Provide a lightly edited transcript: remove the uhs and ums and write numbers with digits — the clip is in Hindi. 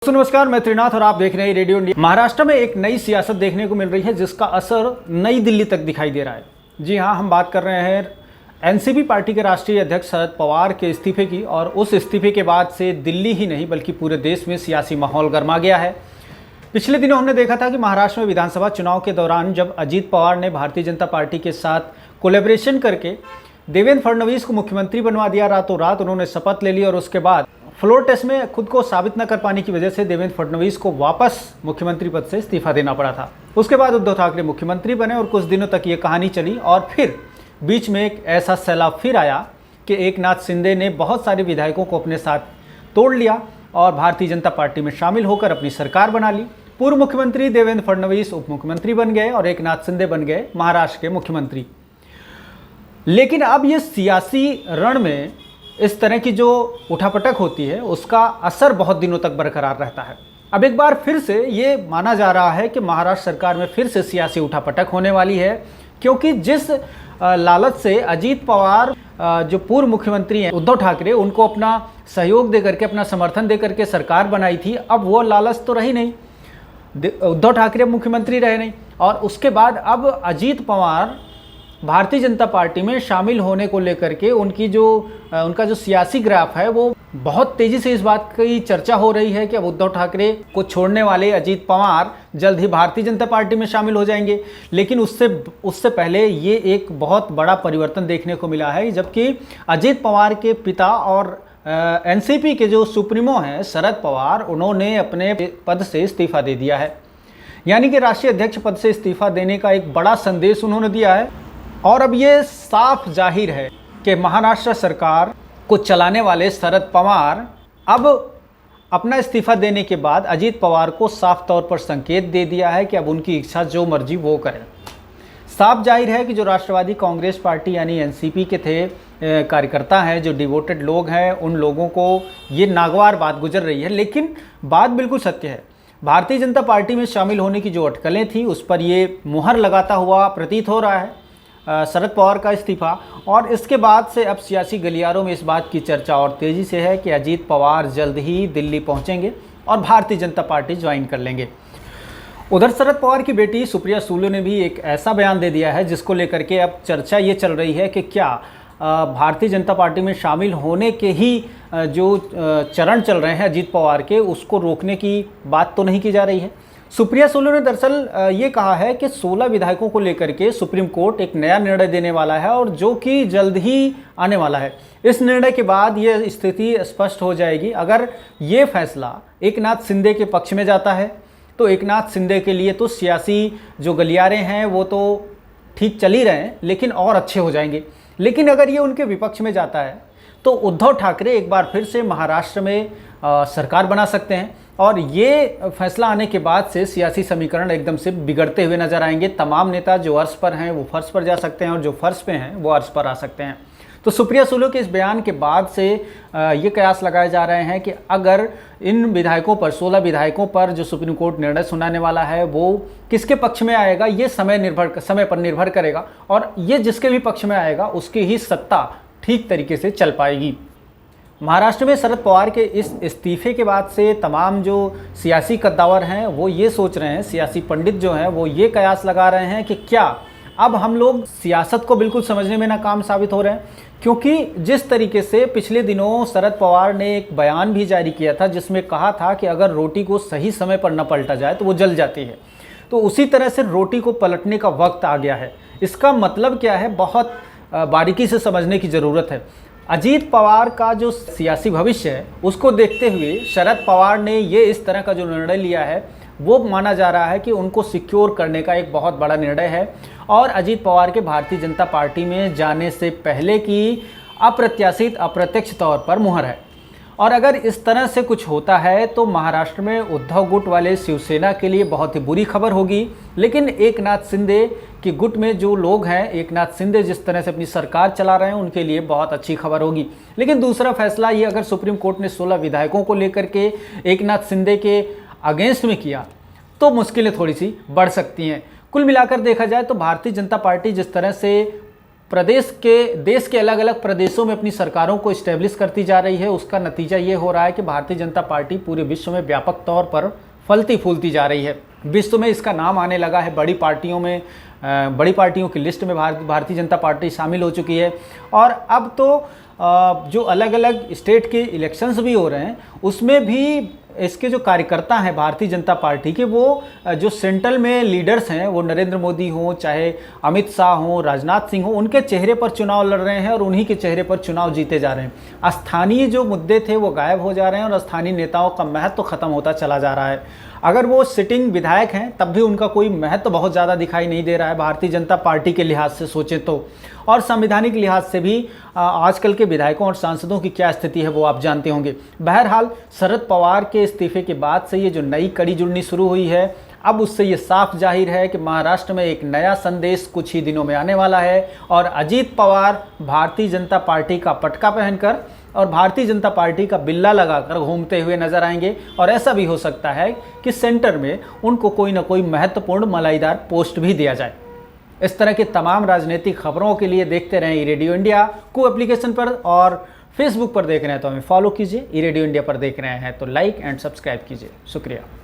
नमस्कार, मैं त्रिनाथ और आप देख रहे हैं रेडियो इंडिया। महाराष्ट्र में एक नई सियासत देखने को मिल रही है जिसका असर नई दिल्ली तक दिखाई दे रहा है। जी हाँ, हम बात कर रहे हैं एनसीपी पार्टी के राष्ट्रीय अध्यक्ष शरद पवार के इस्तीफे की। और उस इस्तीफे के बाद से दिल्ली ही नहीं बल्कि पूरे देश में सियासी माहौल गर्मा गया है। पिछले दिनों हमने देखा था कि महाराष्ट्र में विधानसभा चुनाव के दौरान जब अजीत पवार ने भारतीय जनता पार्टी के साथ कोलैबोरेशन करके देवेंद्र फडणवीस को मुख्यमंत्री बनवा दिया, रातों रात उन्होंने शपथ ले ली और उसके बाद फ्लोर टेस्ट में खुद को साबित न कर पाने की वजह से देवेंद्र फडणवीस को वापस मुख्यमंत्री पद से इस्तीफा देना पड़ा था। उसके बाद उद्धव ठाकरे मुख्यमंत्री बने और कुछ दिनों तक ये कहानी चली और फिर बीच में एक ऐसा सैलाब फिर आया कि एकनाथ शिंदे ने बहुत सारे विधायकों को अपने साथ तोड़ लिया और भारतीय जनता पार्टी में शामिल होकर अपनी सरकार बना ली। पूर्व मुख्यमंत्री देवेंद्र फडणवीस उप मुख्यमंत्री बन गए और एकनाथ शिंदे बन गए महाराष्ट्र के मुख्यमंत्री। लेकिन अब ये सियासी रण में इस तरह की जो उठापटक होती है उसका असर बहुत दिनों तक बरकरार रहता है। अब एक बार फिर से ये माना जा रहा है कि महाराष्ट्र सरकार में फिर से सियासी उठापटक होने वाली है, क्योंकि जिस लालच से अजीत पवार जो पूर्व मुख्यमंत्री हैं उद्धव ठाकरे उनको अपना सहयोग दे करके, अपना समर्थन दे करके सरकार बनाई थी, अब वो लालच तो रही नहीं। उद्धव ठाकरे मुख्यमंत्री रहे नहीं और उसके बाद अब अजीत पवार भारतीय जनता पार्टी में शामिल होने को लेकर के उनका जो सियासी ग्राफ है वो बहुत तेज़ी से इस बात की चर्चा हो रही है कि अब उद्धव ठाकरे को छोड़ने वाले अजीत पवार जल्द ही भारतीय जनता पार्टी में शामिल हो जाएंगे। लेकिन उससे पहले ये एक बहुत बड़ा परिवर्तन देखने को मिला है, जबकि अजीत पवार के पिता और एनसीपी के जो सुप्रीमो हैं शरद पवार, उन्होंने अपने पद से इस्तीफा दे दिया है। यानी कि राष्ट्रीय अध्यक्ष पद से इस्तीफा देने का एक बड़ा संदेश उन्होंने दिया है। और अब ये साफ जाहिर है कि महाराष्ट्र सरकार को चलाने वाले शरद पवार अब अपना इस्तीफा देने के बाद अजीत पवार को साफ तौर पर संकेत दे दिया है कि अब उनकी इच्छा जो मर्जी वो करें। साफ जाहिर है कि जो राष्ट्रवादी कांग्रेस पार्टी यानी एनसीपी के थे कार्यकर्ता हैं, जो डिवोटेड लोग हैं, उन लोगों को ये नागवार बात गुजर रही है। लेकिन बात बिल्कुल सत्य है, भारतीय जनता पार्टी में शामिल होने की जो अटकलें थी उस पर ये मुहर लगाता हुआ प्रतीत हो रहा है शरद पवार का इस्तीफा। और इसके बाद से अब सियासी गलियारों में इस बात की चर्चा और तेज़ी से है कि अजीत पवार जल्द ही दिल्ली पहुंचेंगे और भारतीय जनता पार्टी ज्वाइन कर लेंगे। उधर शरद पवार की बेटी सुप्रिया सुले ने भी एक ऐसा बयान दे दिया है जिसको लेकर के अब चर्चा ये चल रही है कि क्या भारतीय जनता पार्टी में शामिल होने के ही जो चरण चल रहे हैं अजीत पवार के, उसको रोकने की बात तो नहीं की जा रही है। सुप्रिया सुले ने दरअसल ये कहा है कि 16 विधायकों को लेकर के सुप्रीम कोर्ट एक नया निर्णय देने वाला है और जो कि जल्द ही आने वाला है। इस निर्णय के बाद ये स्थिति स्पष्ट हो जाएगी। अगर ये फैसला एकनाथ शिंदे के पक्ष में जाता है तो एकनाथ शिंदे के लिए तो सियासी जो गलियारे हैं वो तो ठीक चल ही रहे हैं, लेकिन और अच्छे हो जाएंगे। लेकिन अगर ये उनके विपक्ष में जाता है तो उद्धव ठाकरे एक बार फिर से महाराष्ट्र में सरकार बना सकते हैं और ये फैसला आने के बाद से सियासी समीकरण एकदम से बिगड़ते हुए नजर आएंगे। तमाम नेता जो अर्श पर हैं वो फर्श पर जा सकते हैं और जो फर्श पे हैं वो अर्श पर आ सकते हैं। तो सुप्रिया सुले के इस बयान के बाद से ये कयास लगाए जा रहे हैं कि अगर इन विधायकों पर 16 विधायकों पर जो सुप्रीम कोर्ट निर्णय सुनाने वाला है वो किसके पक्ष में आएगा, ये समय पर निर्भर करेगा और ये जिसके भी पक्ष में आएगा उसकी ही सत्ता ठीक तरीके से चल पाएगी। महाराष्ट्र में शरद पवार के इस इस्तीफे के बाद से तमाम जो सियासी कद्दावर हैं वो ये सोच रहे हैं, सियासी पंडित जो हैं वो ये कयास लगा रहे हैं कि क्या अब हम लोग सियासत को बिल्कुल समझने में नाकाम साबित हो रहे हैं। क्योंकि जिस तरीके से पिछले दिनों शरद पवार ने एक बयान भी जारी किया था जिसमें कहा था कि अगर रोटी को सही समय पर न पलटा जाए तो वो जल जाती है, तो उसी तरह से रोटी को पलटने का वक्त आ गया है। इसका मतलब क्या है, बहुत बारीकी से समझने की ज़रूरत है। अजीत पवार का जो सियासी भविष्य है उसको देखते हुए शरद पवार ने ये इस तरह का जो निर्णय लिया है वो माना जा रहा है कि उनको सिक्योर करने का एक बहुत बड़ा निर्णय है और अजीत पवार के भारतीय जनता पार्टी में जाने से पहले की अप्रत्याशित अप्रत्यक्ष तौर पर मुहर है। और अगर इस तरह से कुछ होता है तो महाराष्ट्र में उद्धव गुट वाले शिवसेना के लिए बहुत ही बुरी खबर होगी। लेकिन एकनाथ शिंदे कि गुट में जो लोग हैं, एकनाथ शिंदे जिस तरह से अपनी सरकार चला रहे हैं, उनके लिए बहुत अच्छी खबर होगी। लेकिन दूसरा फैसला ये अगर सुप्रीम कोर्ट ने 16 विधायकों को लेकर के एकनाथ शिंदे के अगेंस्ट में किया तो मुश्किलें थोड़ी सी बढ़ सकती हैं। कुल मिलाकर देखा जाए तो भारतीय जनता पार्टी जिस तरह से देश के अलग अलग प्रदेशों में अपनी सरकारों को इस्टेब्लिश करती जा रही है, उसका नतीजा ये हो रहा है कि भारतीय जनता पार्टी पूरे विश्व में व्यापक तौर पर फलती फूलती जा रही है। विश्व में इसका नाम आने लगा है, बड़ी पार्टियों की लिस्ट में भारतीय जनता पार्टी शामिल हो चुकी है। और अब तो जो अलग अलग स्टेट के इलेक्शंस भी हो रहे हैं उसमें भी इसके जो कार्यकर्ता हैं भारतीय जनता पार्टी के, वो जो सेंट्रल में लीडर्स हैं, वो नरेंद्र मोदी हों, चाहे अमित शाह हों, राजनाथ सिंह हों, उनके चेहरे पर चुनाव लड़ रहे हैं और उन्हीं के चेहरे पर चुनाव जीते जा रहे हैं। स्थानीय जो मुद्दे थे वो गायब हो जा रहे हैं और स्थानीय नेताओं का महत्व तो ख़त्म होता चला जा रहा है। अगर वो सिटिंग विधायक हैं तब भी उनका कोई महत्व बहुत ज़्यादा दिखाई नहीं दे रहा है भारतीय जनता पार्टी के लिहाज से सोचें तो। और संवैधानिक लिहाज से भी आजकल के विधायकों और सांसदों की क्या स्थिति है वो आप जानते होंगे। बहरहाल शरद पवार के इस्तीफे के बाद से ये जो नई कड़ी जुड़नी शुरू हुई है, अब उससे ये साफ जाहिर है कि महाराष्ट्र में एक नया संदेश कुछ ही दिनों में आने वाला है और अजीत पवार भारतीय जनता पार्टी का पटका पहनकर और भारतीय जनता पार्टी का बिल्ला लगाकर घूमते हुए नजर आएंगे। और ऐसा भी हो सकता है कि सेंटर में उनको कोई ना कोई महत्वपूर्ण मलाईदार पोस्ट भी दिया जाए। इस तरह की तमाम राजनीतिक खबरों के लिए देखते रहें रेडियो इंडिया को एप्लीकेशन पर, और फेसबुक पर देख रहे हैं तो हमें फॉलो कीजिए, रेडियो इंडिया पर देख रहे हैं तो लाइक एंड सब्सक्राइब कीजिए। शुक्रिया।